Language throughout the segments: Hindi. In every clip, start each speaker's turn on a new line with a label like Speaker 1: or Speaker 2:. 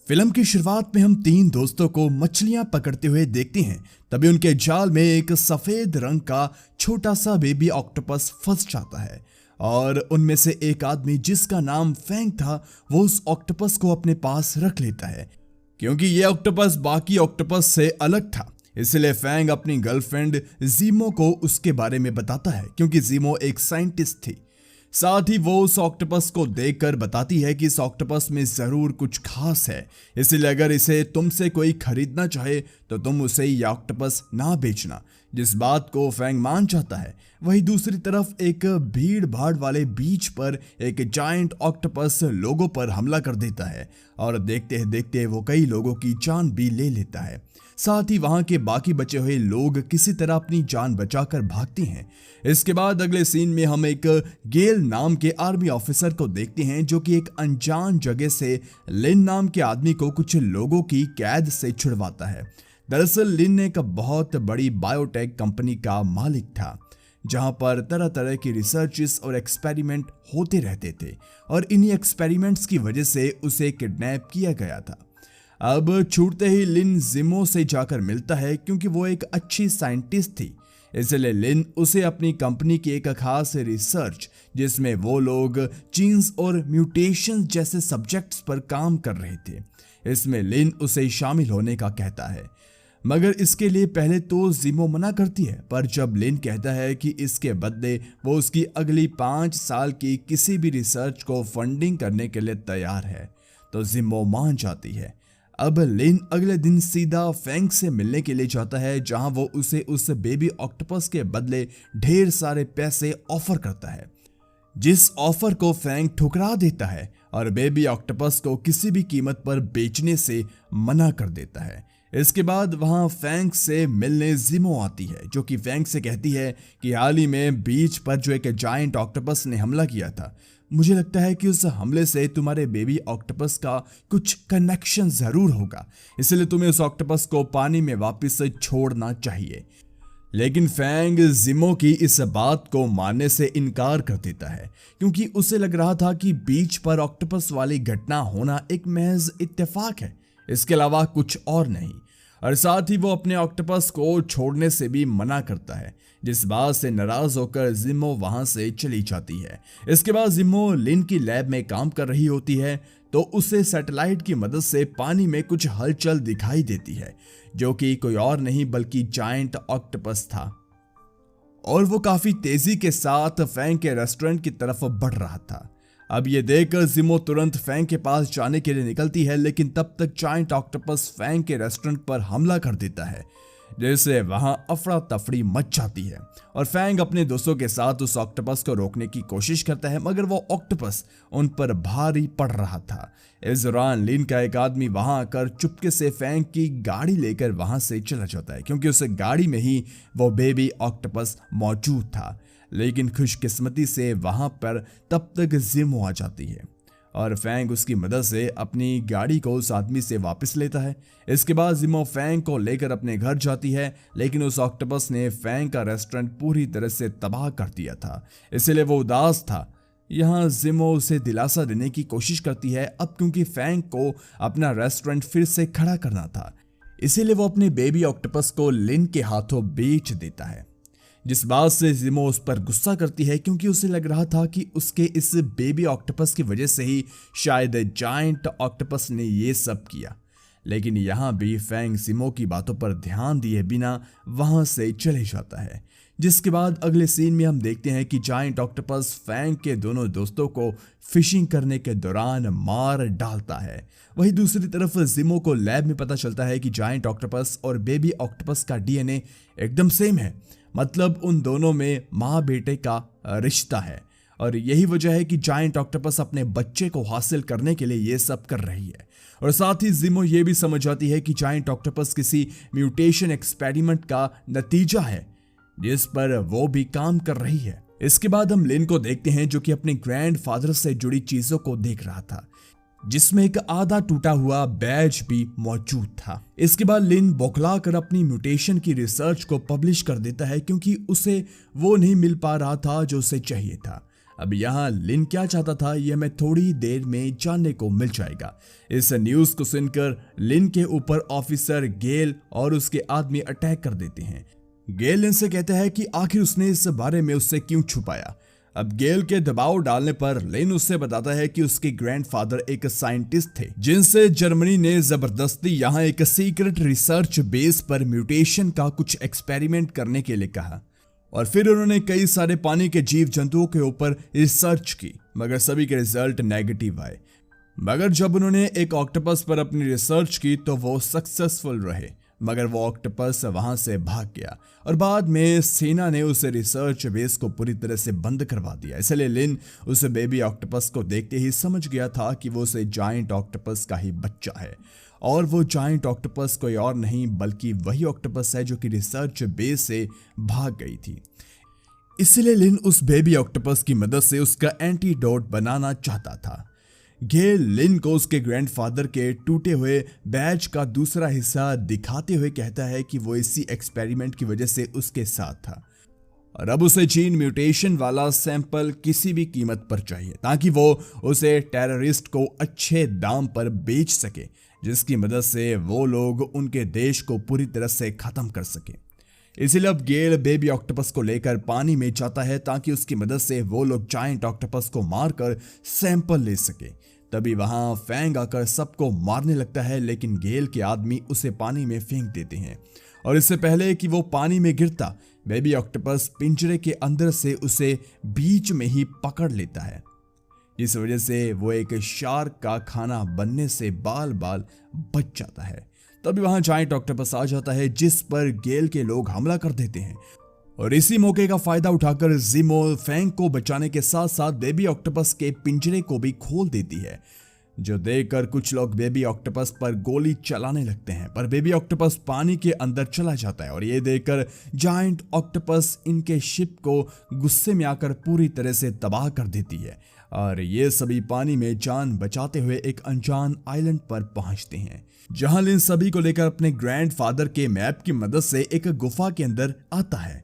Speaker 1: फिल्म की शुरुआत में हम तीन दोस्तों को मछलियां पकड़ते हुए देखते हैं। तभी उनके जाल में एक सफेद रंग का छोटा सा बेबी ऑक्टोपस फंस जाता है और उनमें से एक आदमी जिसका नाम फैंग था वो उस ऑक्टोपस को अपने पास रख लेता है। क्योंकि ये ऑक्टोपस बाकी ऑक्टोपस से अलग था, इसलिए फैंग अपनी गर्लफ्रेंड जीमो को उसके बारे में बताता है, क्योंकि जीमो एक साइंटिस्ट थी। साथ ही वो उस ऑक्टोपस को देखकर बताती है कि इस ऑक्टोपस में जरूर कुछ खास है, इसलिए अगर इसे तुमसे कोई खरीदना चाहे तो तुम उसे ये ऑक्टोपस ना बेचना। जिस बात को फैंग मान जाता है। वहीं दूसरी तरफ एक भीड़ भाड़ वाले बीच पर एक जायंट ऑक्टोपस लोगों पर हमला कर देता है और देखते देखते वो कई लोगों की जान भी ले लेता है। साथ ही वहां के बाकी बचे हुए लोग किसी तरह अपनी जान बचाकर भागते हैं। इसके बाद अगले सीन में हम एक गेल नाम के आर्मी ऑफिसर को देखते हैं जो कि एक अनजान जगह से लिन नाम के आदमी को कुछ लोगों की कैद से छुड़वाता है। दरअसल लिन एक बहुत बड़ी बायोटेक कंपनी का मालिक था जहां पर तरह तरह की रिसर्चेस और एक्सपेरिमेंट होते रहते थे और इन्हीं एक्सपेरिमेंट्स की वजह से उसे किडनैप किया गया था। अब छूटते ही लिन जिमो से जाकर मिलता है क्योंकि वो एक अच्छी साइंटिस्ट थी, इसलिए लिन उसे अपनी कंपनी की एक खास रिसर्च जिसमें वो लोग जीन्स और म्यूटेशंस जैसे सब्जेक्ट्स पर काम कर रहे थे, इसमें लिन उसे शामिल होने का कहता है। मगर इसके लिए पहले तो जिमो मना करती है, पर जब लिन कहता है कि इसके बदले वो उसकी अगली 5 साल की किसी भी रिसर्च को फंडिंग करने के लिए तैयार है तो जिमो मान जाती है। अब लिन अगले दिन सीधा फैंग से मिलने के लिए जाता है जहां वो उसे उस बेबी ऑक्टोपस के बदले ढेर सारे पैसे ऑफर करता है, जिस ऑफर को फैंग ठुकरा देता है और बेबी ऑक्टोपस को किसी भी कीमत पर बेचने से मना कर देता है। इसके बाद वहां फैंग से मिलने जिमो आती है जो कि फैंग से कहती है कि हाल ही में बीच पर जो एक जायंट ऑक्टोपस ने हमला किया था, मुझे लगता है कि उस हमले से तुम्हारे बेबी ऑक्टोपस का कुछ कनेक्शन जरूर होगा, इसलिए तुम्हें उस ऑक्टोपस को पानी में वापस छोड़ना चाहिए। लेकिन फैंग जिमो की इस बात को मानने से इनकार कर देता है क्योंकि उसे लग रहा था कि बीच पर ऑक्टोपस वाली घटना होना एक महज इत्तेफाक है, इसके अलावा कुछ और नहीं। और साथ ही वो अपने ऑक्टोपस को छोड़ने से भी मना करता है, जिस बात से नाराज होकर जिमो वहां से चली जाती है। इसके बाद जिमो लिन की लैब में काम कर रही होती है तो उसे सैटेलाइट की मदद से पानी में कुछ हलचल दिखाई देती है जो कि कोई और नहीं बल्कि जायंट ऑक्टोपस था और वो काफी तेजी के साथ फैंग के रेस्टोरेंट की तरफ बढ़ रहा था। अब ये देखकर जिमो तुरंत फैंग के पास जाने के लिए निकलती है, लेकिन तब तक जायंट ऑक्टोपस फैंग के रेस्टोरेंट पर हमला कर देता है, जिससे वहां अफरा तफड़ी मच जाती है और फैंग अपने दोस्तों के साथ उस ऑक्टोपस को रोकने की कोशिश करता है, मगर वो ऑक्टोपस उन पर भारी पड़ रहा था। इस दौरान लिन का एक आदमी वहां आकर चुपके से फैंग की गाड़ी लेकर वहां से चला जाता है क्योंकि उस गाड़ी में ही वो बेबी ऑक्टोपस मौजूद था। लेकिन खुशकिस्मती से वहां पर तब तक जिमो आ जाती है और फैंग उसकी मदद से अपनी गाड़ी को उस आदमी से वापस लेता है। इसके बाद जिमो फैंग को लेकर अपने घर जाती है, लेकिन उस ऑक्टोपस ने फैंग का रेस्टोरेंट पूरी तरह से तबाह कर दिया था, इसलिए वो उदास था। यहाँ जिमो उसे दिलासा देने की कोशिश करती है, अब क्योंकि फैंग को अपना रेस्टोरेंट फिर से खड़ा करना था, इसीलिए वो अपने बेबी ऑक्टोपस को लिन के हाथों बेच देता है, जिस बात से जिमो उस पर गुस्सा करती है क्योंकि उसे लग रहा था कि उसके इस बेबी ऑक्टोपस की वजह से ही शायद जायंट ऑक्टोपस ने ये सब किया। लेकिन यहाँ भी फैंग जिमो की बातों पर ध्यान दिए बिना वहां से चले जाता है। जिसके बाद अगले सीन में हम देखते हैं कि जायंट ऑक्टोपस फैंग के दोनों दोस्तों को फिशिंग करने के दौरान मार डालता है। वहीं दूसरी तरफ जिमो को लैब में पता चलता है कि जायंट ऑक्टोपस और बेबी ऑक्टोपस का डीएनए एकदम सेम है, मतलब उन दोनों में माँ बेटे का रिश्ता है और यही वजह है कि जायंट ऑक्टोपस अपने बच्चे को हासिल करने के लिए ये सब कर रही है। और साथ ही जिमो ये भी समझ जाती है कि जायंट ऑक्टोपस किसी म्यूटेशन एक्सपेरिमेंट का नतीजा है जिस पर वो भी काम कर रही है। इसके बाद हम लिन को देखते हैं जो कि अपने ग्रैंडफादर से जुड़ी चीजों को देख रहा था, जिसमें एक आधा टूटा हुआ बैज भी मौजूद था। इसके बाद लिन बौखला कर अपनी म्यूटेशन की रिसर्च को पब्लिश कर देता है क्योंकि उसे वो नहीं मिल पा रहा था जो उसे चाहिए था। अब यहाँ लिन क्या चाहता था ये हमें थोड़ी देर में जानने को मिल जाएगा। इस न्यूज को सुनकर लिन के ऊपर ऑफिसर गेल और उसके आदमी अटैक कर देते हैं। गेल लिन से कहता है कि आखिर उसने इस बारे में उससे क्यों छुपाया। अब गेल के दबाव डालने पर लिन उससे बताता है कि उसके ग्रैंडफादर एक साइंटिस्ट थे जिनसे जर्मनी ने जबरदस्ती यहाँ एक सीक्रेट रिसर्च बेस पर म्यूटेशन का कुछ एक्सपेरिमेंट करने के लिए कहा, और फिर उन्होंने कई सारे पानी के जीव जंतुओं के ऊपर रिसर्च की, मगर सभी के रिजल्ट नेगेटिव आए। मगर जब उन्होंने एक ऑक्टोपस पर अपनी रिसर्च की तो वो सक्सेसफुल रहे, मगर वो ऑक्टोपस वहां से भाग गया और बाद में सेना ने उस रिसर्च बेस को पूरी तरह से बंद करवा दिया। इसलिए लिन उस बेबी ऑक्टोपस को देखते ही समझ गया था कि वो उस जायंट ऑक्टोपस का ही बच्चा है, और वो जायंट ऑक्टोपस कोई और नहीं बल्कि वही ऑक्टोपस है जो कि रिसर्च बेस से भाग गई थी। इसलिए लिन उस बेबी ऑक्टोपस की मदद से उसका एंटीडोट बनाना चाहता था। गेल लिन को उसके ग्रैंडफादर के टूटे हुए बैज का दूसरा हिस्सा दिखाते हुए कहता है कि वो इसी एक्सपेरिमेंट की वजह से उसके साथ था, और अब उसे जीन म्यूटेशन वाला सैंपल किसी भी कीमत पर चाहिए ताकि वो उसे टेररिस्ट को अच्छे दाम पर बेच सके, जिसकी मदद से वो लोग उनके देश को पूरी तरह से खत्म कर सके। इसीलिए अब गेल बेबी ऑक्टोपस को लेकर पानी में जाता है ताकि उसकी मदद से वो लोग जायंट ऑक्टोपस को मारकर सैंपल ले सके। तभी वहां फैंग आकर सबको मारने लगता है, लेकिन गेल के आदमी उसे पानी में फेंक देते हैं, और इससे पहले कि वो पानी में गिरता बेबी ऑक्टोपस पिंजरे के अंदर से उसे बीच में ही पकड़ लेता है, इस वजह से वो एक शार्क का खाना बनने से बाल बाल बच जाता है। तभी वहां जायंट ऑक्टोपस आ जाता है जिस पर गेल के लोग हमला कर देते हैं, और इसी मौके का फायदा उठाकर जिमो फैंग को बचाने के साथ साथ बेबी ऑक्टोपस के पिंजरे को भी खोल देती है, जो देखकर कुछ लोग बेबी ऑक्टोपस पर गोली चलाने लगते हैं, पर बेबी ऑक्टोपस पानी के अंदर चला जाता है, और ये देखकर जायंट ऑक्टोपस इनके शिप को गुस्से में आकर पूरी तरह से तबाह कर देती है, और ये सभी पानी में जान बचाते हुए एक अनजान आइलैंड पर पहुंचते हैं, जहां लिन सभी को लेकर अपने ग्रैंडफादर के मैप की मदद से एक गुफा के अंदर आता है,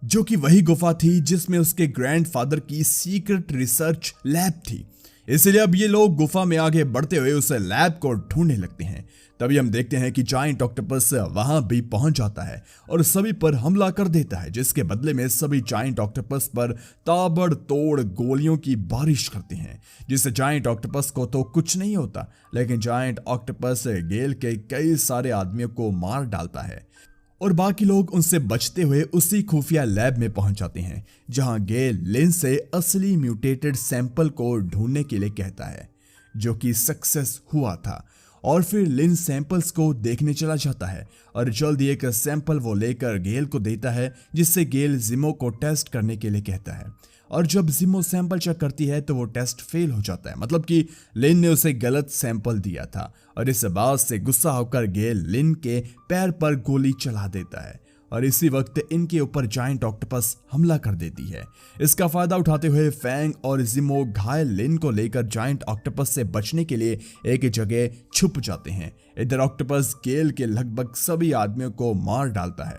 Speaker 1: जो कि वही गुफा थी जिसमें उसके ग्रैंडफादर की सीक्रेट रिसर्च लैब थी। इसलिए अब ये लोग गुफा में आगे बढ़ते हुए उस लैब को ढूंढने लगते हैं। तभी हम देखते हैं कि जायंट ऑक्टोपस वहां भी पहुंच जाता है और सभी पर हमला कर देता है, जिसके बदले में सभी जायंट ऑक्टोपस पर ताबड़तोड़ गोलियों की बारिश करते हैं, जिससे जायंट ऑक्टोपस को तो कुछ नहीं होता, लेकिन जायंट ऑक्टोपस गेल के कई सारे आदमियों को मार डालता है, और बाकी लोग उनसे बचते हुए उसी खुफिया लैब में पहुंच जाते हैं, जहां गेल लिन से असली म्यूटेटेड सैंपल को ढूंढने के लिए कहता है, जो कि सक्सेस हुआ था। और फिर लिन सैंपल्स को देखने चला जाता है और जल्दी एक सैंपल वो लेकर गेल को देता है, जिससे गेल जिमो को टेस्ट करने के लिए कहता है, और जब जिमो सैंपल चेक करती है तो वो टेस्ट फेल हो जाता है, मतलब कि लिन ने उसे गलत सैंपल दिया था, और इस बात से गुस्सा होकर गेल लिन के पैर पर गोली चला देता है, और इसी वक्त इनके ऊपर जायंट ऑक्टोपस हमला कर देती है। इसका फायदा उठाते हुए फैंग और जिमो घायल लिन को लेकर जायंट ऑक्टोपस से बचने के लिए एक जगह छुप जाते हैं। इधर ऑक्टोपस गेल के लगभग सभी आदमियों को मार डालता है,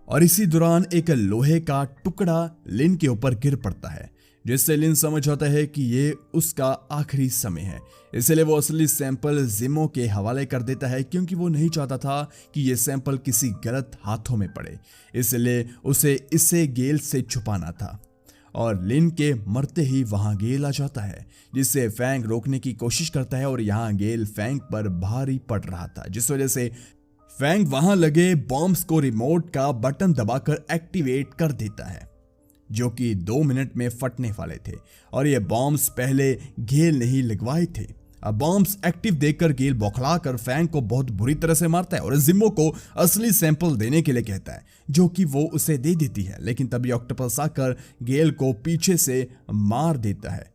Speaker 1: और इसी दौरान एक लोहे का टुकड़ा लिन के ऊपर गिर पड़ता है, जिससे लिन समझ आता है कि ये उसका आखिरी समय है। इसलिए वो असली सैंपल जिमो के हवाले कर देता है, क्योंकि वो नहीं चाहता था कि ये सैंपल किसी गलत हाथों में पड़े, इसलिए उसे इसे गेल से छुपाना था। और लिन के मरते ही वहां गेल आ जाता है, जिससे फैंग रोकने की कोशिश करता है, और यहाँ गेल फैंग पर भारी पड़ रहा था, जिस वजह से फैंग वहां लगे बॉम्ब्स को रिमोट का बटन दबाकर एक्टिवेट कर देता है, जो कि 2 मिनट में फटने वाले थे, और ये बॉम्ब्स पहले गेल ने ही लगवाए थे। अब बॉम्ब्स एक्टिव देखकर गेल बौखलाकर फैंग को बहुत बुरी तरह से मारता है और जिमो को असली सैंपल देने के लिए कहता है, जो कि वो उसे दे देती है, लेकिन तभी ऑक्टोपस आकर गेल को पीछे से मार देता है।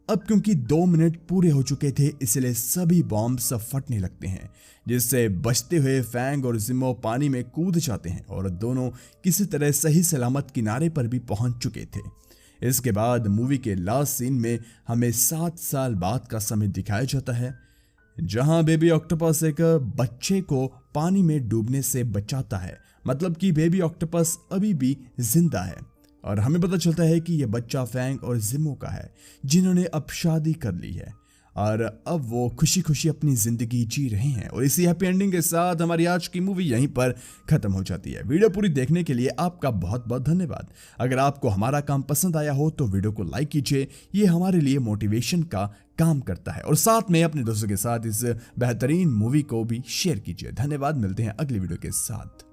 Speaker 1: अब क्योंकि 2 मिनट पूरे हो चुके थे, इसलिए सभी बॉम्ब्स फटने लगते हैं, जिससे बचते हुए फैंग और जिमो पानी में कूद जाते हैं, और दोनों किसी तरह सही सलामत किनारे पर भी पहुंच चुके थे। इसके बाद मूवी के लास्ट सीन में हमें 7 साल बाद का समय दिखाया जाता है, जहां बेबी ऑक्टोपस एक बच्चे को पानी में डूबने से बचाता है, मतलब कि बेबी ऑक्टोपस अभी भी जिंदा है, और हमें पता चलता है कि यह बच्चा फैंग और जिमो का है, जिन्होंने अब शादी कर ली है और अब वो खुशी खुशी अपनी जिंदगी जी रहे हैं। और इसी हैप्पी एंडिंग के साथ हमारी आज की मूवी यहीं पर खत्म हो जाती है। वीडियो पूरी देखने के लिए आपका बहुत बहुत धन्यवाद। अगर आपको हमारा काम पसंद आया हो तो वीडियो को लाइक कीजिए, ये हमारे लिए मोटिवेशन का काम करता है। और साथ में अपने दोस्तों के साथ इस बेहतरीन मूवी को भी शेयर कीजिए। धन्यवाद, मिलते हैं अगली वीडियो के साथ।